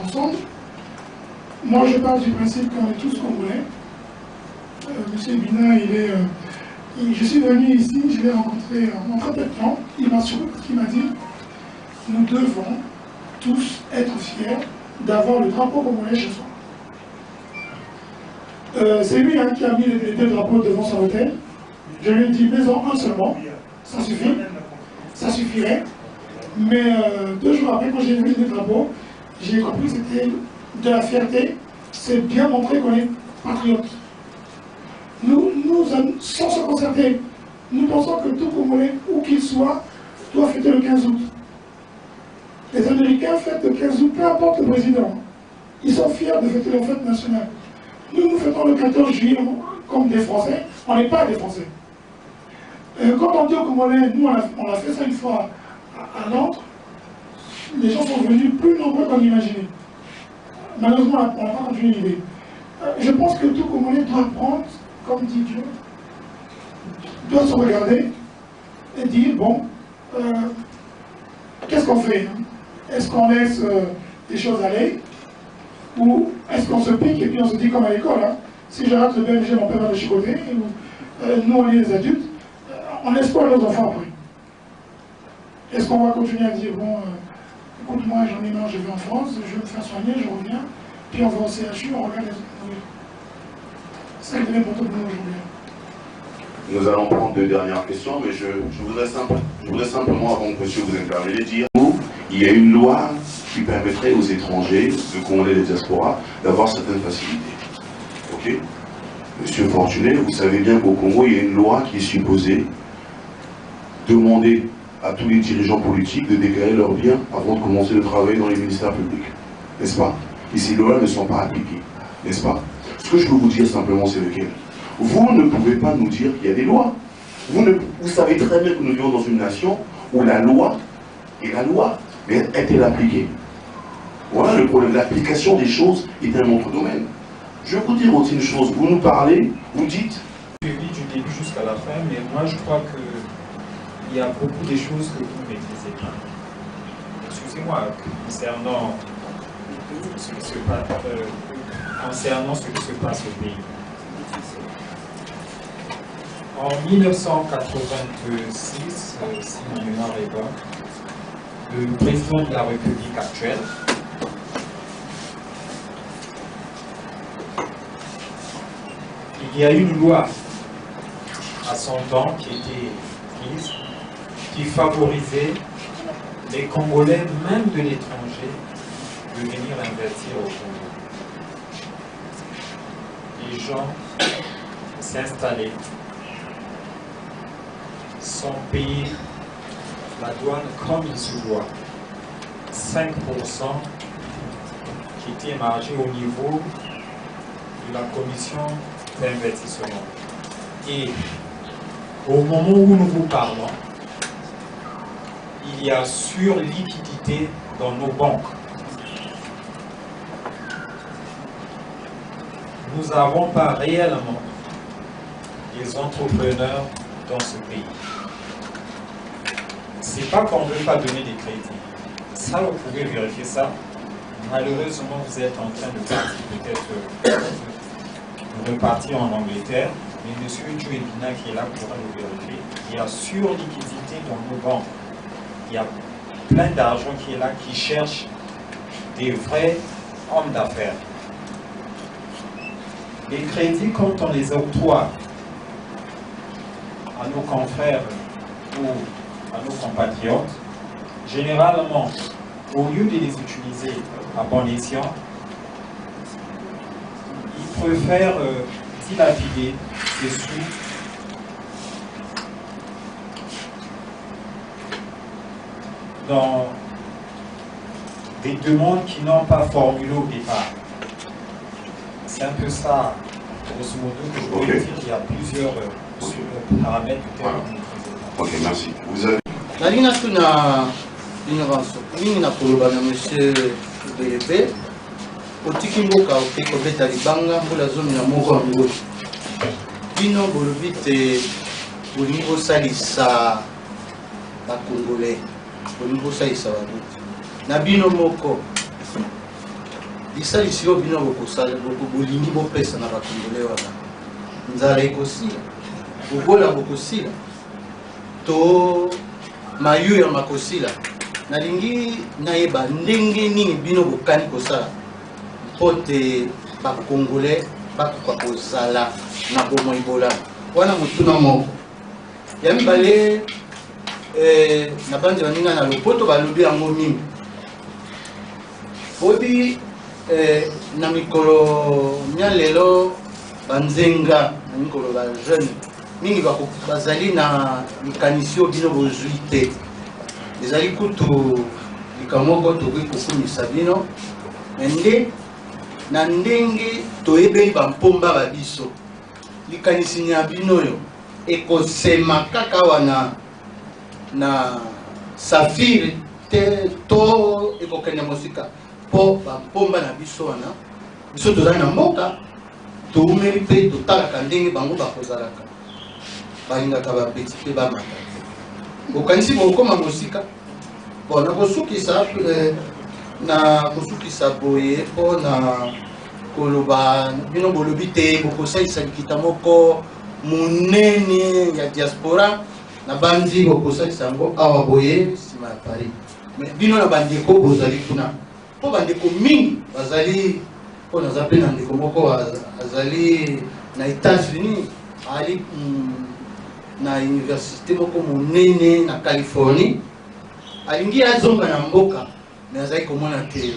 ensemble. Moi, je pars du principe qu'on est tous congolais. Monsieur Bina, je suis venu ici, je l'ai rencontré en très peu de temps. Il m'a dit, nous devons tous être fiers d'avoir le drapeau congolais chez soi. C'est lui qui a mis les deux drapeaux devant son hôtel. Je lui ai dit, mets-en un seulement, ça suffit, ça suffirait. Mais 2 jours après, quand j'ai vu les drapeaux, j'ai compris que c'était de la fierté. C'est bien montrer qu'on est patriote. Nous, sans se concerter, nous pensons que tout Congolais, où qu'il soit, doit fêter le 15 août. Les Américains fêtent le 15 août, peu importe le président. Ils sont fiers de fêter leur fête nationale. Nous fêtons le 14 juillet comme des Français. On n'est pas des Français. Quand on dit aux Congolais, nous on a fait ça une fois à Londres, les gens sont venus plus nombreux qu'on imaginait. Malheureusement, on n'a pas continué l'idée. Je pense que tout Congolais doit prendre, comme dit Dieu, doit se regarder et dire, bon, qu'est-ce qu'on fait? Est-ce qu'on laisse les choses aller? Ou est-ce qu'on se pique et puis on se dit comme à l'école, si je rate le BMG, mon père va me chicoter, nous on est les adultes, on laisse quoi à nos enfants après? Est-ce qu'on va continuer à dire, bon, écoute, moi j'en ai marre, je vais en France, je vais me faire soigner, je reviens, puis on va au CHU, on regarde les autres. C'est ça qui devient pour tout le monde aujourd'hui. Nous allons prendre 2 dernières questions, mais je voudrais simplement, avant que monsieur vous intervienne, dire il y a une loi qui permettrait aux étrangers, de Congolais des diasporas, d'avoir certaines facilités. Ok? Monsieur Fortuné, vous savez bien qu'au Congo, il y a une loi qui est supposée demander à tous les dirigeants politiques de déclarer leurs biens avant de commencer le travail dans les ministères publics. N'est-ce pas? Et ces lois ne sont pas appliquées. N'est-ce pas? Ce que je peux vous dire simplement, c'est lequel? Vous ne pouvez pas nous dire qu'il y a des lois. Vous savez très bien que nous vivons dans une nation où la loi est la loi, mais est-elle appliquée? Voilà le problème. L'application des choses est un autre domaine. Je vais vous dire aussi une chose. Vous nous parlez, vous dites... Je lis du début jusqu'à la fin, mais moi je crois qu'il y a beaucoup de choses que vous ne maîtrisez pas. Excusez-moi, concernant ce qui se passe au pays. En 1986, si ma mémoire est bonne, le président de la République actuelle il y a une loi à son temps qui était prise, qui favorisait les Congolais, même de l'étranger, de venir investir au Congo. Les gens s'installaient sans payer la douane comme il se doit. 5% qui était margé au niveau de la commission d'investissement. Et au moment où nous vous parlons, il y a surliquidité dans nos banques. Nous n'avons pas réellement des entrepreneurs dans ce pays. C'est pas qu'on ne veut pas donner des crédits. Ça, vous pouvez vérifier ça. Malheureusement, vous êtes en train de partir peut-être de repartir en Angleterre, mais M. Djouebina qui est là pourra le vérifier. Il y a surliquidité dans nos banques. Il y a plein d'argent qui est là, qui cherche des vrais hommes d'affaires. Les crédits, quand on les octroie à nos confrères ou à nos compatriotes, généralement, au lieu de les utiliser à bon escient, ils préfèrent dilapider ces sous dans des demandes qui n'ont pas formulées au départ. C'est un peu ça, grosso modo, que je peux dire. Il y a plusieurs paramètres peut-être. Ok, merci. Vous avez... na koloba na monsieur Bebe otiki mboka oke kobeta libanga mbola zomi na moko ya ngoli bino bolobi te bolingi bosalisa bakongolais bolingi bosalisa babuti na bino moko lisalisi oyo bino bolingi bopesa na bakongole wana nzala ekosila bobola bokosila to mayu ya makosila nalingi nayeba ndenge nini bino bokani kosala mpo te bakongole bakoka kozala na bomoi bolamu wana motuna moko ya mibale na bandi baninga na lopoto balobi yango mingi odi na mikolo nya lelo banzenga na mikolo ba jeune mingi bazali na likanisi oyo bino bozwi te ezali kutu likamoko tokoki kokumisa bino nde na ndenge toyebeli bampomba babiso likanisi ya bino oyo ekosema kaka wana na safiri te to ekokende mosika po bampomba na biso wana biso tozali na mboka toumeli mpe totalaka ndenge bango bakozalaka balingaka bapeti mpe bamata bokanisi bokoma mosika bon na kosukisa boye mpo na koloba bino bolobi te bokosalisa likita moko monene ya diaspora na bandi bokosalisa yango awa boye nsima ya Paris mais bino na bandeko bozali kuna mpo bandeko mingi bazali mpo naza mpe na ndeko moko azali na États-Unis ali na université moko monene na Californie alingi azonga na mboka mais azali komona te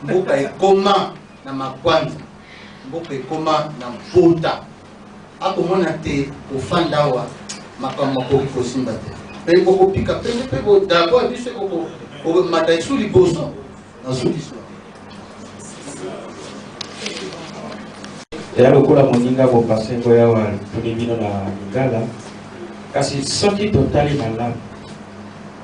mboka ekoma na makwanza mboka ekoma na mpota akomona te kofanda awa makambo akoki kosimba te mpe kokopika pene mpe d'abord biso kokomata esu liboso na sukiswa eya lokola moninga bopasengo yawa tuni bino na lingala kasi soki totali malamu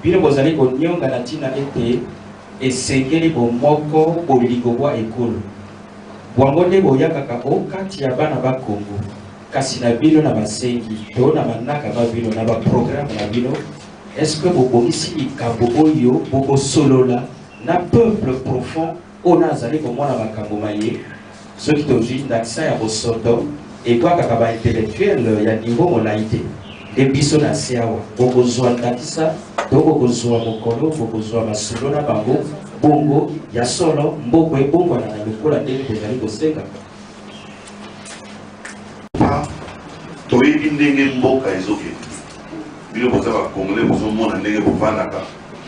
bino bozali konyonga na ntina ete esengeli bomoko bolingo bwa ekolo bwango nde boyakaka okati ya bana bakongo kasi na bino na basengi to na manaka babino na baprogramme na bino est-ce que bobongisi likambo oyo bokosolola na peuple profond oyo nazali komona makambo maye soki tozwi ndakisa ya bosoto ekwakaka baintellectuel ya niveau molai te nde biso na se awa bokozwa ndakisa to bokozwa mokolo bokozwa masolo na bango bongo ya solo mboko ebongwana na lokola ndenge bozali kosenga toyebi ndenge mboka ezokende bino boza bakongole bozomona ndenge bovandaka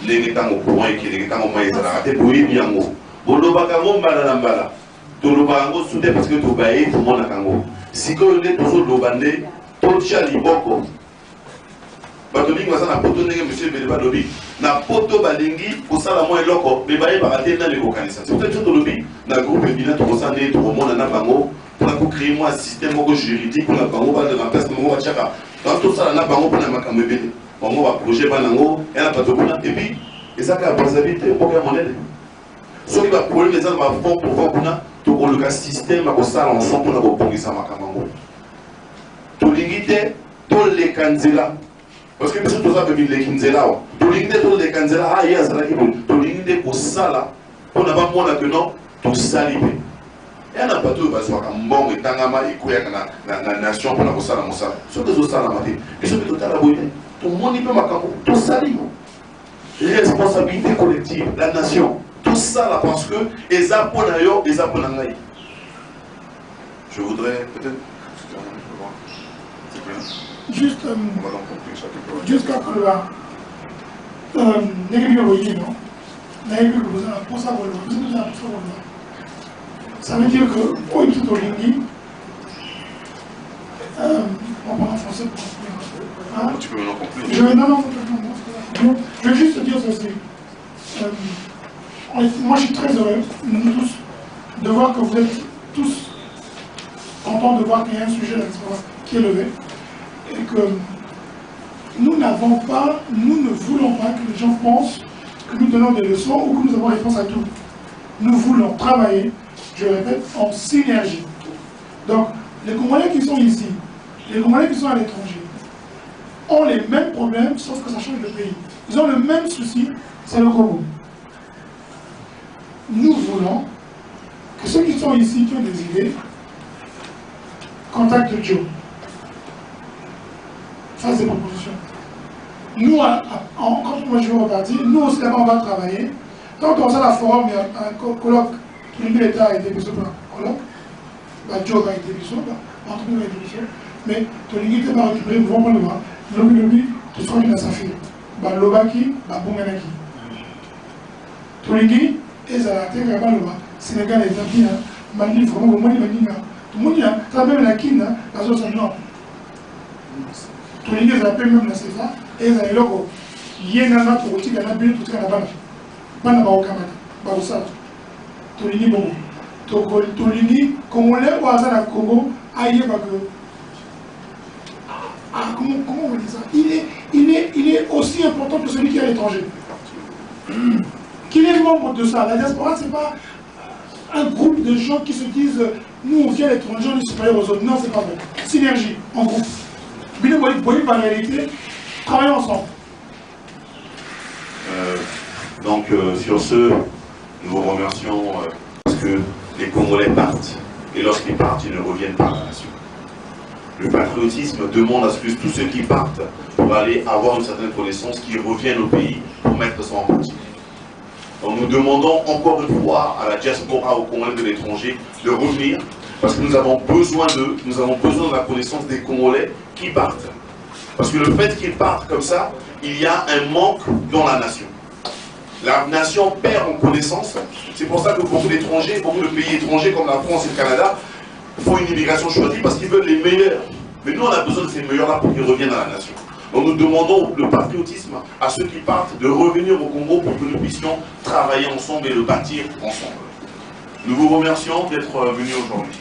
ndenge ntango courant ekendeke ntango mai ezalaka te boyebi yango bolobaka yango mbala na mbala toloba yango sute parce que tobaye tomonaka yango sikoyo nde tozoloba nde totya liboko bato mingi baza na poto ndenge monsieur bele balobi na poto balingi kosala mwa eloko me bayebaka te nani ekokanisa sote biso tolobi na groupe ebina tokosala ndenge tokomona na bango mpona kocrée mwa système moko juridique mpona bango bana place bango batiaka donc tosala na bango mpona makambo ebele bango baprojet bana yango yana bato kuna epuis eza kaka brazzaville te mboka ya monene soki baproblème eza na bafond profond kuna tokoluka système akosala ensemble mpona kobongisa makambo yango tolingi te toleka nzela parce que biso toza mpe bileki nzela awa tolingi te toleka nzela ye azalaki boye tolingi te kosala mpona bamona ke non tosali mpe eya na bato oyo bazwaka mbongo etangama ekweyaka na nation mpona kosala mosala soki ezosalama te biso mpe totala boye te tomoni mpe makambo tosali responsabilité collective la nation tosala parce que eza mpo na yo eza mpo na ngai. Je voudrais peut-être jusqu'à Kola, ça veut dire que on parle en français pour tu peux maintenant conclure. Je vais juste te dire ceci. Moi, je suis très heureux, nous tous, de voir que vous êtes tous contents de voir qu'il y a un sujet qui est levé. Et que nous n'avons pas, nous ne voulons pas que les gens pensent que nous donnons des leçons ou que nous avons réponse à tout. Nous voulons travailler, je répète, en synergie. Donc, les Congolais qui sont ici, les Congolais qui sont à l'étranger, ont les mêmes problèmes, sauf que ça change de pays. Ils ont le même souci, c'est le Congo. Nous voulons sont ici, qui ont des idées, contacte Joe. Ça, c'est des propositions. Nous, quand moi je vais repartir, nous aussi là-bas, on va travailler. Quand on a la forum, il y a un colloque, tout l'État a été besoin d'un colloque. Joe a été besoin, l'entreprise a été besoin. Mais tout l'État va récupérer, nous allons prendre le lobby, tout ce qu'on a sa fille. Lobaki, Bunganaki. Tout l'État, et ça a été là-bas, Sénégal est bien, Mali, vraiment, le monde est bien. Tout le monde a travaillé la Kine, la zone nord. Tout l'État a appelé même la CFA, et ça est là, il y a un autre outil qui a appelé tout le monde. Bana baokamata baosala tolingi bongo tolingi congolais ou aza na Congo ayeba que comment on dit ça, il est aussi important que celui qui est à l'étranger. Qu'il est membre de ça. La diaspora, c'est pas un groupe de gens qui se disent nous on vient à l'étranger, on est supérieur aux autres. Non, c'est pas vrai. Synergie en groupe. Bien vous voyez par réalité, travaillons ensemble. Donc sur ce, nous vous remercions parce que les Congolais partent. Et lorsqu'ils partent, ils ne reviennent pas à la nation. Le patriotisme demande à ce que tous ceux qui partent pour aller avoir une certaine connaissance, qu'ils reviennent au pays pour mettre ça en pratique. Donc nous demandons encore une fois à la diaspora, aux Congolais de l'étranger, de revenir parce que nous avons besoin d'eux, nous avons besoin de la connaissance des Congolais qui partent. Parce que le fait qu'ils partent comme ça, il y a un manque dans la nation. La nation perd en connaissance. C'est pour ça que beaucoup d'étrangers, beaucoup de pays étrangers comme la France et le Canada font une immigration choisie parce qu'ils veulent les meilleurs. Mais nous, on a besoin de ces meilleurs-là pour qu'ils reviennent à la nation. Donc nous demandons le patriotisme à ceux qui partent de revenir au Congo pour que nous puissions travailler ensemble et le bâtir ensemble. Nous vous remercions d'être venus aujourd'hui.